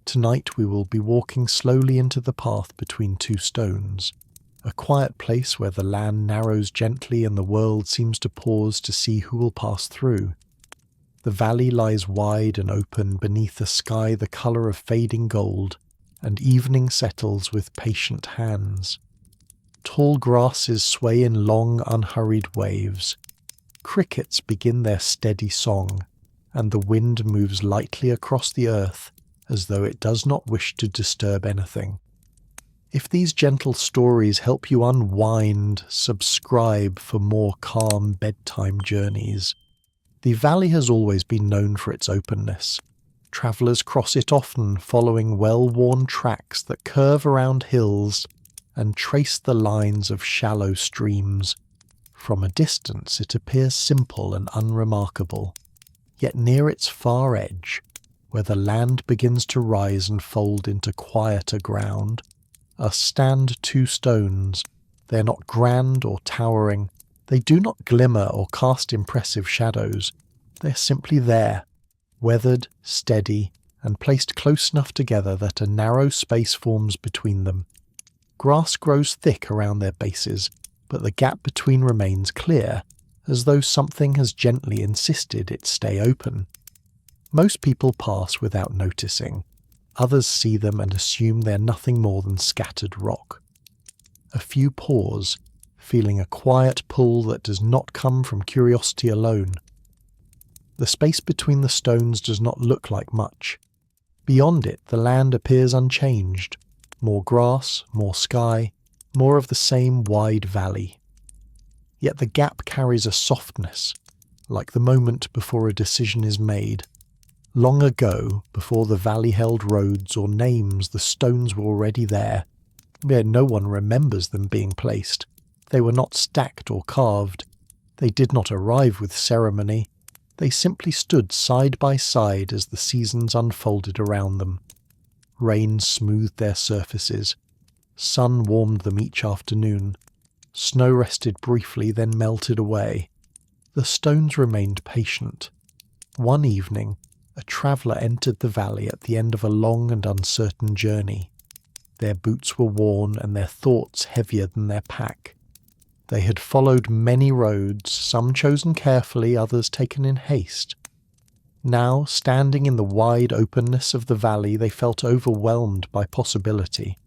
Tonight we will be walking slowly into the path between two stones, a quiet place where the land narrows gently and the world seems to pause to see who will pass through. The valley lies wide and open beneath a sky the colour of fading gold, and evening settles with patient hands. Tall grasses sway in long, unhurried waves. Crickets begin their steady song, and the wind moves lightly across the earth as though it does not wish to disturb anything. If these gentle stories help you unwind, subscribe for more calm bedtime journeys. The valley has always been known for its openness. Travellers cross it often, following well-worn tracks that curve around hills and trace the lines of shallow streams. From a distance it appears simple and unremarkable, yet near its far edge, where the land begins to rise and fold into quieter ground, stand two stones. They are not grand or towering. They do not glimmer or cast impressive shadows. They are simply there, weathered, steady, and placed close enough together that a narrow space forms between them. Grass grows thick around their bases, but the gap between remains clear, as though something has gently insisted it stay open. Most people pass without noticing. Others see them and assume they are nothing more than scattered rock. A few pause, feeling a quiet pull that does not come from curiosity alone. The space between the stones does not look like much. Beyond it, the land appears unchanged. More grass, more sky, more of the same wide valley. Yet the gap carries a softness, like the moment before a decision is made. Long ago, before the valley held roads or names, the stones were already there, yet no one remembers them being placed. They were not stacked or carved. They did not arrive with ceremony. They simply stood side by side as the seasons unfolded around them. Rain smoothed their surfaces. Sun warmed them each afternoon. Snow rested briefly, then melted away. The stones remained patient. One evening, a traveller entered the valley at the end of a long and uncertain journey. Their boots were worn and their thoughts heavier than their pack. They had followed many roads, some chosen carefully, others taken in haste. Now, standing in the wide openness of the valley, they felt overwhelmed by possibility.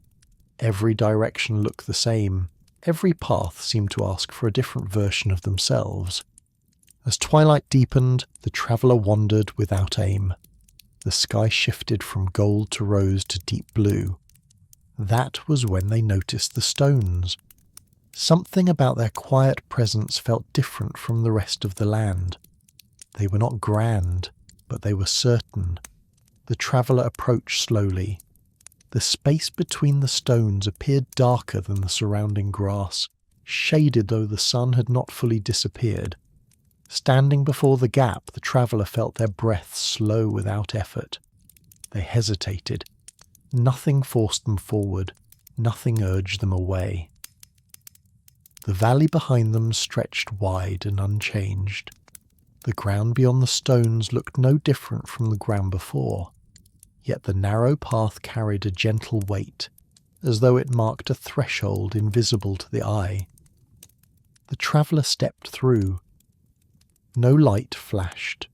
Every direction looked the same. Every path seemed to ask for a different version of themselves. As twilight deepened, the traveller wandered without aim. The sky shifted from gold to rose to deep blue. That was when they noticed the stones. Something about their quiet presence felt different from the rest of the land. They were not grand, but they were certain. The traveller approached slowly. The space between the stones appeared darker than the surrounding grass, shaded though the sun had not fully disappeared. Standing before the gap, the traveller felt their breath slow without effort. They hesitated. Nothing forced them forward. Nothing urged them away. The valley behind them stretched wide and unchanged. The ground beyond the stones looked no different from the ground before, yet the narrow path carried a gentle weight, as though it marked a threshold invisible to the eye. The traveller stepped through. No light flashed.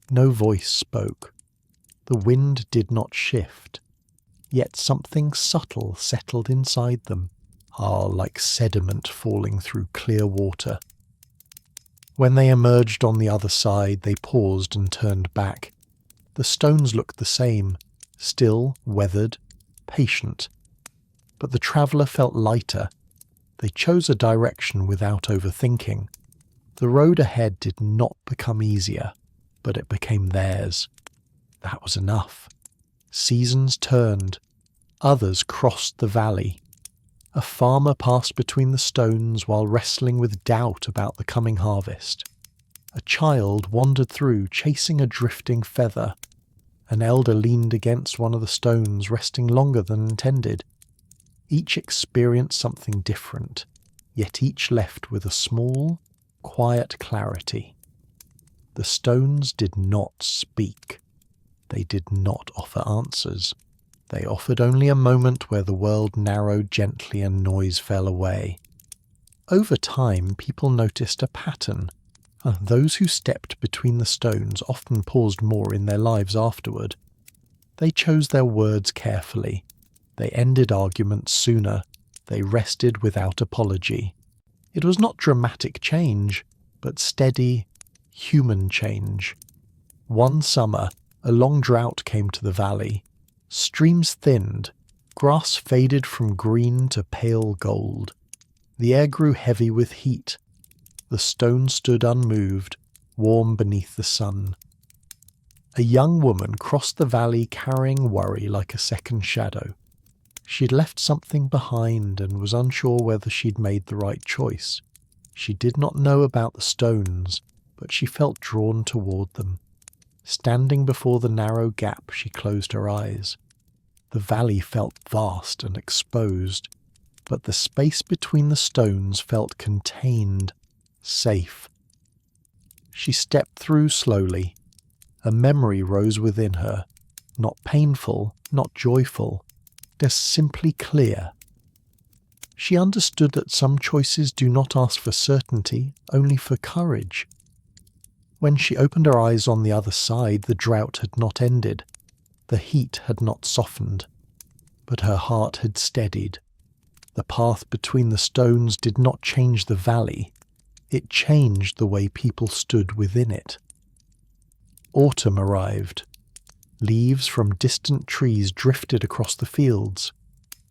No voice spoke. The wind did not shift, yet something subtle settled inside them, like sediment falling through clear water. When they emerged on the other side, they paused and turned back. The stones looked the same, still, weathered, patient. But the traveller felt lighter. They chose a direction without overthinking. The road ahead did not become easier, but it became theirs. That was enough. Seasons turned. Others crossed the valley. A farmer passed between the stones while wrestling with doubt about the coming harvest. A child wandered through, chasing a drifting feather. An elder leaned against one of the stones, resting longer than intended. Each experienced something different, yet each left with a small, quiet clarity. The stones did not speak. They did not offer answers. They offered only a moment where the world narrowed gently and noise fell away. Over time, people noticed a pattern. Those who stepped between the stones often paused more in their lives afterward. They chose their words carefully. They ended arguments sooner. They rested without apology. It was not dramatic change, but steady, human change. One summer, a long drought came to the valley. Streams thinned. Grass faded from green to pale gold. The air grew heavy with heat. The stones stood unmoved, warm beneath the sun. A young woman crossed the valley carrying worry like a second shadow. She'd left something behind and was unsure whether she'd made the right choice. She did not know about the stones, but she felt drawn toward them. Standing before the narrow gap, she closed her eyes. The valley felt vast and exposed, but the space between the stones felt contained, safe. She stepped through slowly. A memory rose within her, not painful, not joyful, just simply clear. She understood that some choices do not ask for certainty, only for courage. When she opened her eyes on the other side, the drought had not ended. The heat had not softened, but her heart had steadied. The path between the stones did not change the valley. It changed the way people stood within it. Autumn arrived. Leaves from distant trees drifted across the fields.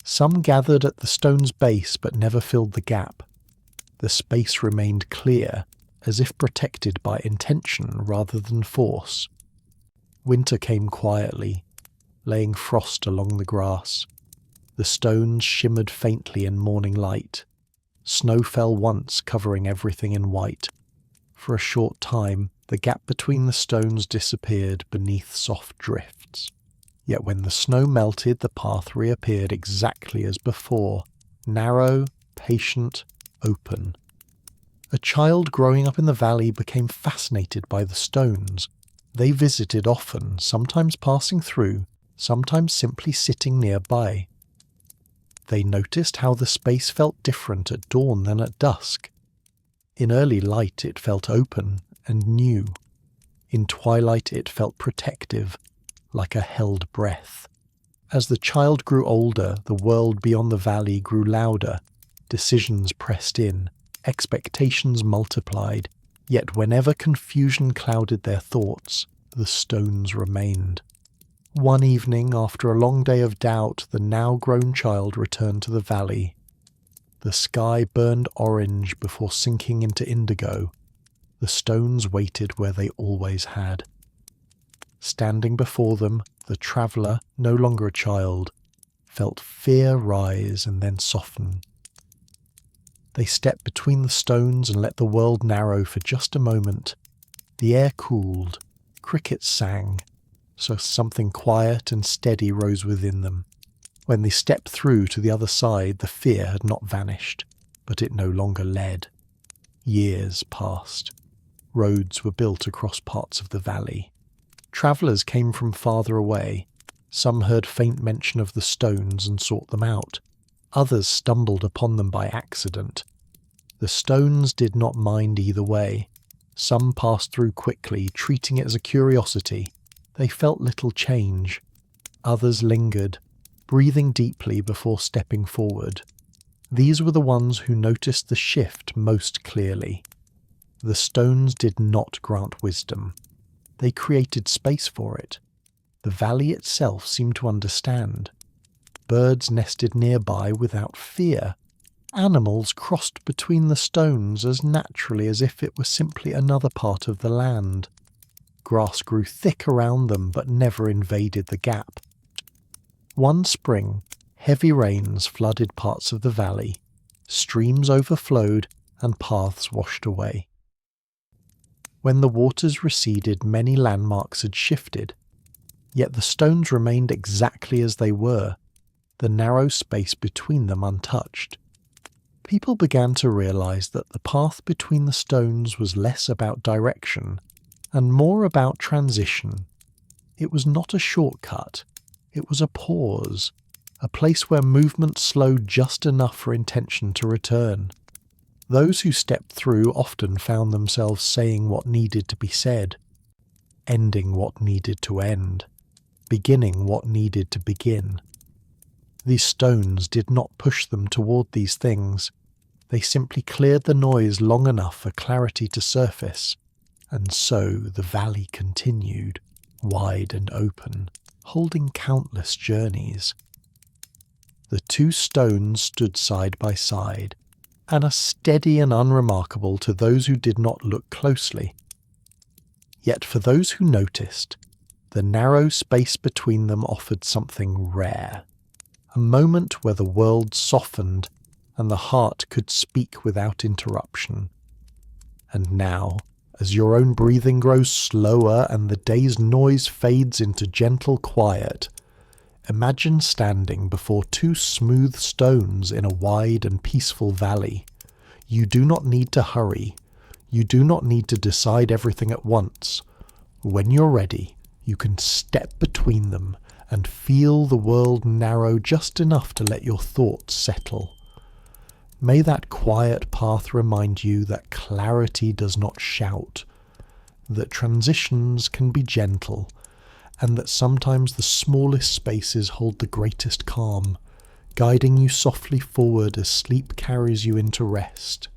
Some gathered at the stone's base but never filled the gap. The space remained clear, as if protected by intention rather than force. Winter came quietly, laying frost along the grass. The stones shimmered faintly in morning light. Snow fell once, covering everything in white. For a short time, the gap between the stones disappeared beneath soft drifts. Yet when the snow melted, the path reappeared exactly as before, narrow, patient, open. A child growing up in the valley became fascinated by the stones. They visited often, sometimes passing through, sometimes simply sitting nearby. They noticed how the space felt different at dawn than at dusk. In early light it felt open and new. In twilight it felt protective, like a held breath. As the child grew older, the world beyond the valley grew louder. Decisions pressed in, expectations multiplied, yet whenever confusion clouded their thoughts, the stones remained. One evening, after a long day of doubt, the now-grown child returned to the valley. The sky burned orange before sinking into indigo. The stones waited where they always had. Standing before them, the traveller, no longer a child, felt fear rise and then soften. They stepped between the stones and let the world narrow for just a moment. The air cooled, crickets sang, so something quiet and steady rose within them. When they stepped through to the other side, the fear had not vanished, but it no longer led. Years passed. Roads were built across parts of the valley. Travellers came from farther away. Some heard faint mention of the stones and sought them out. Others stumbled upon them by accident. The stones did not mind either way. Some passed through quickly, treating it as a curiosity. They felt little change. Others lingered, breathing deeply before stepping forward. These were the ones who noticed the shift most clearly. The stones did not grant wisdom. They created space for it. The valley itself seemed to understand. Birds nested nearby without fear. Animals crossed between the stones as naturally as if it were simply another part of the land. Grass grew thick around them but never invaded the gap. One spring, heavy rains flooded parts of the valley. Streams overflowed and paths washed away. When the waters receded, many landmarks had shifted. Yet the stones remained exactly as they were, the narrow space between them untouched. People began to realize that the path between the stones was less about direction and more about transition. It was not a shortcut. It was a pause, a place where movement slowed just enough for intention to return. Those who stepped through often found themselves saying what needed to be said, ending what needed to end, beginning what needed to begin. These stones did not push them toward these things. They simply cleared the noise long enough for clarity to surface, and so the valley continued, wide and open, holding countless journeys. The two stones stood side by side, and are steady and unremarkable to those who did not look closely. Yet for those who noticed, the narrow space between them offered something rare, a moment where the world softened and the heart could speak without interruption. And now, as your own breathing grows slower and the day's noise fades into gentle quiet, imagine standing before two smooth stones in a wide and peaceful valley. You do not need to hurry. You do not need to decide everything at once. When you're ready, you can step between them and feel the world narrow just enough to let your thoughts settle. May that quiet path remind you that clarity does not shout, that transitions can be gentle, and that sometimes the smallest spaces hold the greatest calm, guiding you softly forward as sleep carries you into rest.